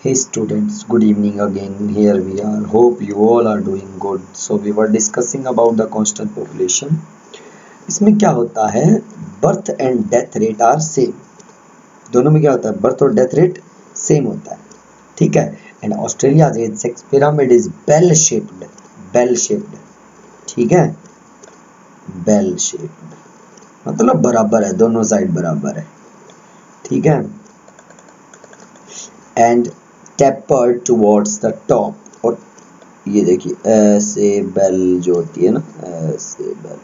Hey students, good evening again. Here we are. Hope you all are doing good. So we were discussing about the constant population. इसमें क्या होता है, birth and death rate are same. दोनों में क्या होता है, birth और डेथ रेट सेम होता है. ठीक है. And Australia sex pyramid is bell shaped. Bell shaped. ठीक है, बेल शेप्ड मतलब बराबर है, दोनों साइड बराबर है. ठीक है. And tapered towards the top. और ये देखिए ऐसे बेल जो होती है ना, ऐसे बेल,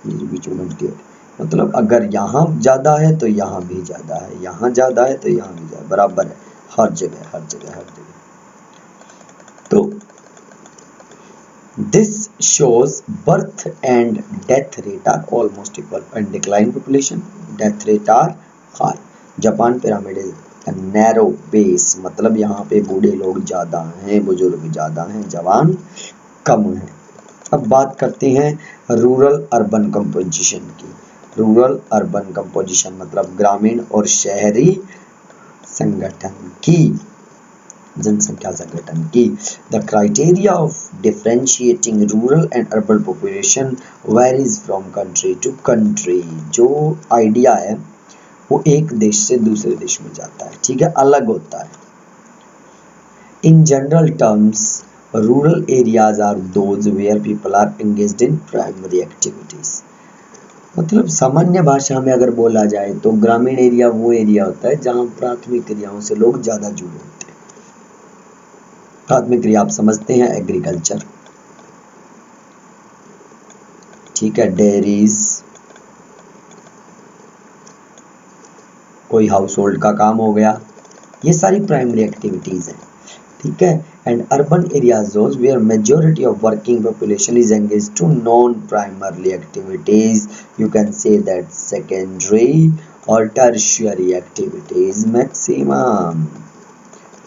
ये बीच में बनती है. मतलब अगर यहाँ ज्यादा है तो यहाँ भी ज्यादा है, यहाँ ज्यादा है तो यहाँ भी ज्यादा, बराबर है हर जगह हर जगह हर जगह. तो this shows birth and death rate are almost equal and decline population death rate are high. Japan pyramid is narrow base, मतलब यहाँ पे बूढ़े लोग ज्यादा हैं, बुजुर्ग ज्यादा हैं, जवान कम हैं. अब बात करते हैं रूरल अर्बन कंपोजिशन की. रूरल अर्बन कंपोजिशन मतलब ग्रामीण और शहरी संगठन की, जनसंख्या संगठन की. The criteria of differentiating rural and urban population varies from country to country. जो आइडिया है वो एक देश से दूसरे देश में जाता है. ठीक है, अलग होता है. In general terms rural areas are those where people are engaged in primary activities. मतलब सामान्य भाषा में अगर बोला जाए तो ग्रामीण एरिया वो एरिया होता है जहां प्राथमिक क्रियाओं से लोग ज्यादा जुड़े होते हैं. प्राथमिक क्रिया आप समझते हैं, एग्रीकल्चर. ठीक है, डेयरीज, कोई हाउस होल्ड का काम हो गया, ये सारी प्राइमरी एक्टिविटीज हैं. ठीक है. And urban areas those where majority of working population is engaged to non primary activities. You can say that secondary और टर्शियरी एक्टिविटीज मैक्सिमम.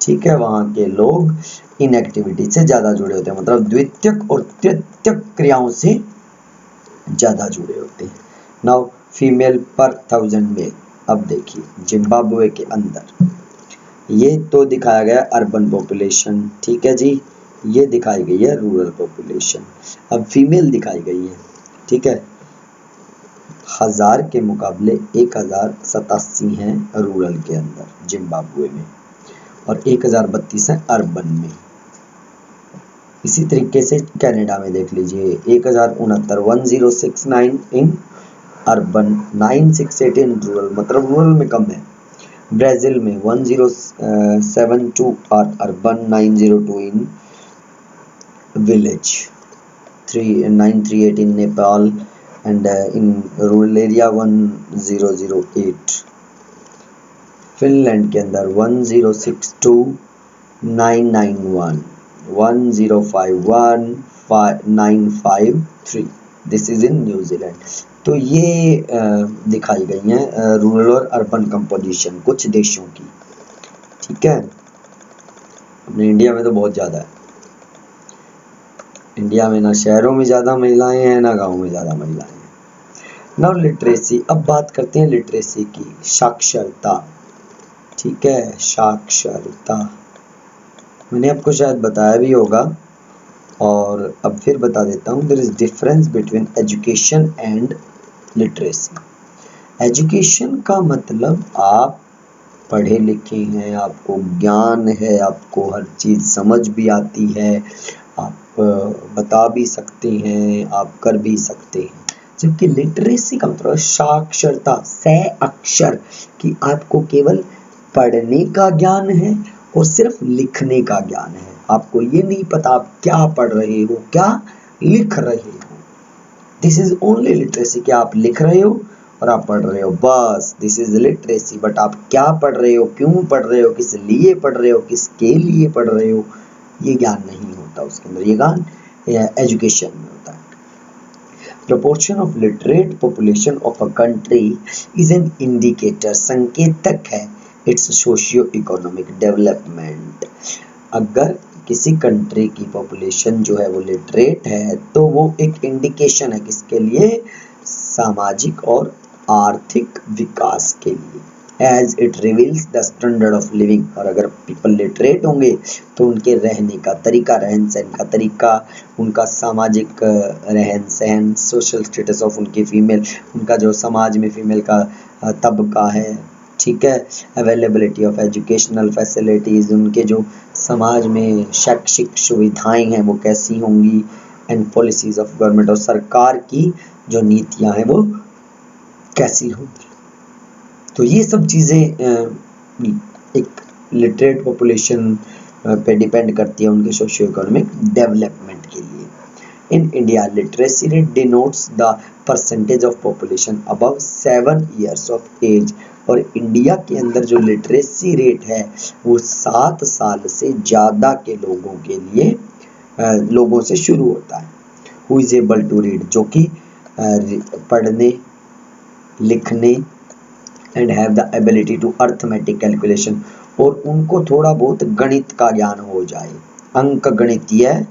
ठीक है, वहां के लोग इन एक्टिविटीज से ज्यादा जुड़े होते हैं, मतलब द्वितीयक और तृतीयक क्रियाओं से ज्यादा जुड़े होते हैं. नाउ फीमेल पर 1000 मेल. अब देखिए जिम्बाब्वे के अंदर ये तो दिखाया गया अर्बन पॉपुलेशन. ठीक है जी, ये दिखाई गई है रूरल पॉपुलेशन. अब फीमेल दिखाई गई है. ठीक है, 1000 के मुकाबले 1087 हैं रूरल के अंदर जिम्बाब्वे में, और 1032 है अर्बन में. इसी तरीके से कनाडा में देख लीजिए 1069 1069 इन अर्बन, 968 इन रूरल, मतलब रूरल में कम है. ब्राजील में 1072 urban, 902 in village, 938 in Nepal and in rural area 1008. Finland के अंदर 1062 991 1051 953. This is in New Zealand. तो ये दिखाई गई हैं रूरल और अर्बन कंपोजिशन कुछ देशों की. ठीक है, अपने इंडिया में तो बहुत ज्यादा है. इंडिया में ना शहरों में ज्यादा महिलाएं हैं ना गांव में ज्यादा महिलाएं हैं. Now literacy. अब बात करते हैं लिटरेसी की, साक्षरता. ठीक है, साक्षरता मैंने आपको शायद बताया भी होगा और अब फिर बता देता हूँ. There is difference between education and literacy. Education का मतलब आप पढ़े लिखे हैं, आपको ज्ञान है, आपको हर चीज समझ भी आती है, आप बता भी सकते हैं, आप कर भी सकते हैं. जबकि लिटरेसी का मतलब साक्षरता, से अक्षर, कि आपको केवल पढ़ने का ज्ञान है और सिर्फ लिखने का ज्ञान है. आपको ये नहीं पता आप क्या पढ़ रहे हो, क्या लिख रहे हो. दिस इज ओनली लिटरेसी, कि आप लिख रहे हो और आप पढ़ रहे हो, बस. This is literacy. बट आप क्या पढ़ रहे हो, क्यों पढ़ रहे हो, किस लिए पढ़ रहे हो, किसके लिए पढ़ रहे हो, ये ज्ञान नहीं होता उसके अंदर. ये ज्ञान एजुकेशन में होता है. Proportion of literate population of a country is an indicator, संकेतक है, इट्स सोशियो इकोनॉमिक डेवलपमेंट. अगर किसी कंट्री की पॉपुलेशन जो है वो लिटरेट है तो वो एक इंडिकेशन है किसके लिए, सामाजिक और आर्थिक विकास के लिए. As it reveals the standard of living. और अगर पीपल लिटरेट होंगे तो उनके रहने का तरीका, रहन सहन का तरीका, उनका सामाजिक रहन सहन, सोशल स्टेटस ऑफ उनकी फीमेल, उनका जो समाज में फीमेल का तबका है, ठीक है, अवेलेबिलिटी ऑफ एजुकेशनल फैसिलिटीज़, उनके जो समाज में शैक्षिक सुविधाएं हैं वो कैसी होंगी, एंड पॉलिसीज ऑफ गवर्नमेंट, और सरकार की जो नीतियां हैं वो कैसी होंगी। तो ये सब चीज़ें एक लिटरेट पॉपुलेशन पे डिपेंड करती है उनके सोशियो इकोनॉमिक डेवलपमेंट के लिए। In India literacy rate denotes the percentage of population above 7 years of age. और इंडिया के अंदर जो लिटरेसी रेट है वो 7 साल से ज़्यादा के लोगों के लिए लोगों से शुरू होता है। Who is able to read, जो कि पढ़ने लिखने and have the ability to arithmetic calculation, और उनको थोड़ा बहुत गणित का ज्ञान हो जाए, अंक गणितीय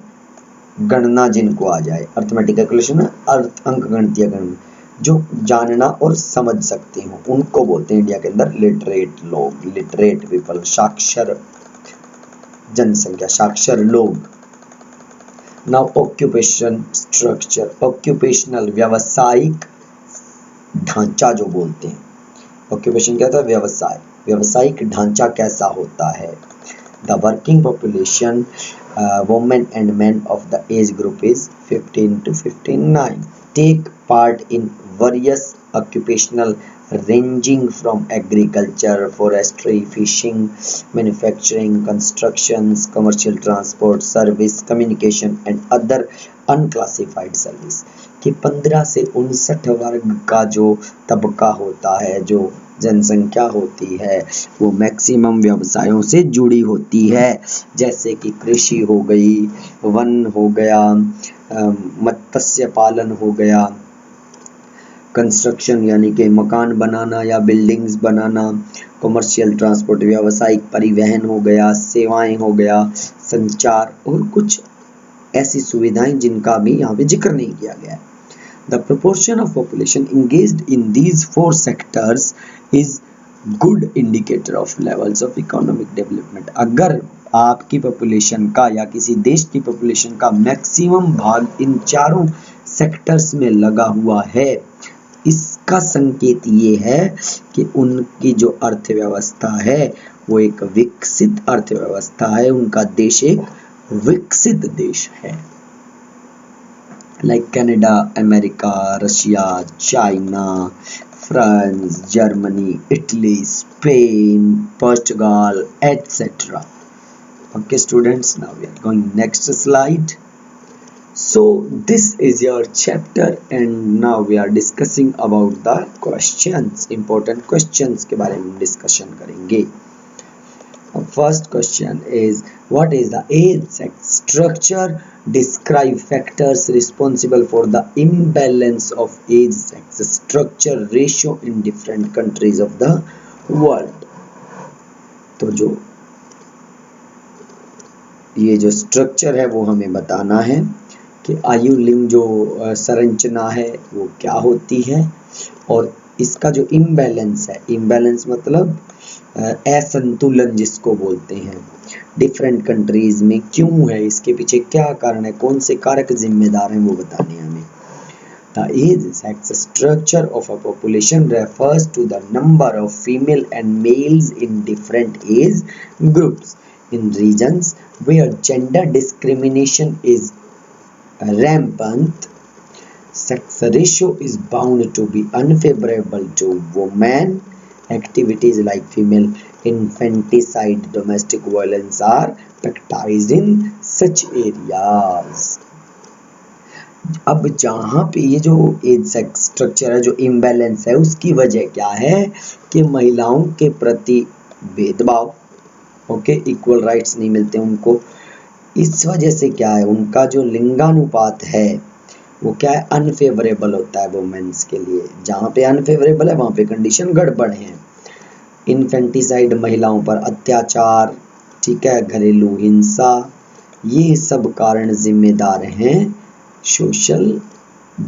गणना जिनको आ जाए, अर्थमेटिक कैलकुलेशन अंक गणितीय गणना जो जानना और समझ सकते हो, उनको बोलते हैं इंडिया के अंदर लिटरेट लोग, लिटरेट पीपल, साक्षर जनसंख्या, साक्षर लोग। नाउ ऑक्यूपेशन स्ट्रक्चर, ऑक्यूपेशनल व्यावसायिक ढांचा जो बोलते हैं, ऑक्यूपेशन क्या होता है, व्यवसाय, व्यावसायिक ढांचा कैसा होता है। The working population women and men of the age group is 15 to 59 take part in various occupational ranging from agriculture, forestry, fishing, manufacturing, constructions, commercial transport, service, communication and other unclassified service। कि 15 से 59 वर्ग का जो तबका होता है, जो जनसंख्या होती है, वो मैक्सिमम व्यवसायों से जुड़ी होती है, जैसे कि कृषि हो गई, वन हो गया, मत्स्य पालन हो गया, कंस्ट्रक्शन यानी कि मकान बनाना या बिल्डिंग्स बनाना, कमर्शियल ट्रांसपोर्ट व्यावसायिक परिवहन हो गया, सेवाएं हो गया, संचार, और कुछ ऐसी सुविधाएं जिनका भी यहाँ पे जिक्र नहीं किया गया है। The proportion of population engaged in these 4 sectors is good indicator of levels of economic development। अगर आपकी पॉपुलेशन का या किसी देश की पॉपुलेशन का मैक्सिमम भाग इन चारों सेक्टर्स में लगा हुआ है, इसका संकेत ये है कि उनकी जो अर्थव्यवस्था है वो एक विकसित अर्थव्यवस्था है, उनका देश एक विकसित देश है। Like Canada, America, Russia, China, France, Germany, Italy, Spain, Portugal, etc. Okay students, now we are going next slide. So this is your chapter and now we are discussing about the questions, important questions के बारे में discussion करेंगे। First question is, what is the age sex structure? Describe factors responsible for the imbalance of age sex structure ratio in different countries of the world। तो जो ये जो structure है वो हमें बताना है कि आयु लिंग जो संरचना है वो क्या होती है, और इसका जो इम्बैलेंस है, इम्बैलेंस मतलब असंतुलन जिसको बोलते हैं, डिफरेंट कंट्रीज में क्यों है, इसके पीछे क्या कारण है, कौन से कारक जिम्मेदार हैं, वो बताने हैं हमें। The age sex structure of a population refers to the number of female and males in different age groups in regions where gender discrimination is rampant. Sex ratio is bound to be unfavorable to women. Activities like female infanticide, domestic violence are practiced in such areas। अब जहाँ पे ये जो as sex structure है, जो imbalance है, उसकी वजह क्या है कि महिलाओं के प्रति भेदभाव, ओके, इक्वल राइट्स नहीं मिलते उनको। इस वजह से क्या है, उनका जो लिंगानुपात है वो क्या है, अनफेवरेबल होता है वुमेन्स के लिए। जहाँ पे अनफेवरेबल है वहाँ पे कंडीशन गड़बड़ है। इन्फेंटिसाइड, महिलाओं पर अत्याचार, ठीक है, घरेलू हिंसा, ये सब कारण जिम्मेदार हैं सोशल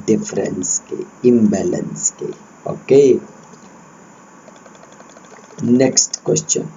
डिफरेंस के, इम्बैलेंस के। Okay, next question,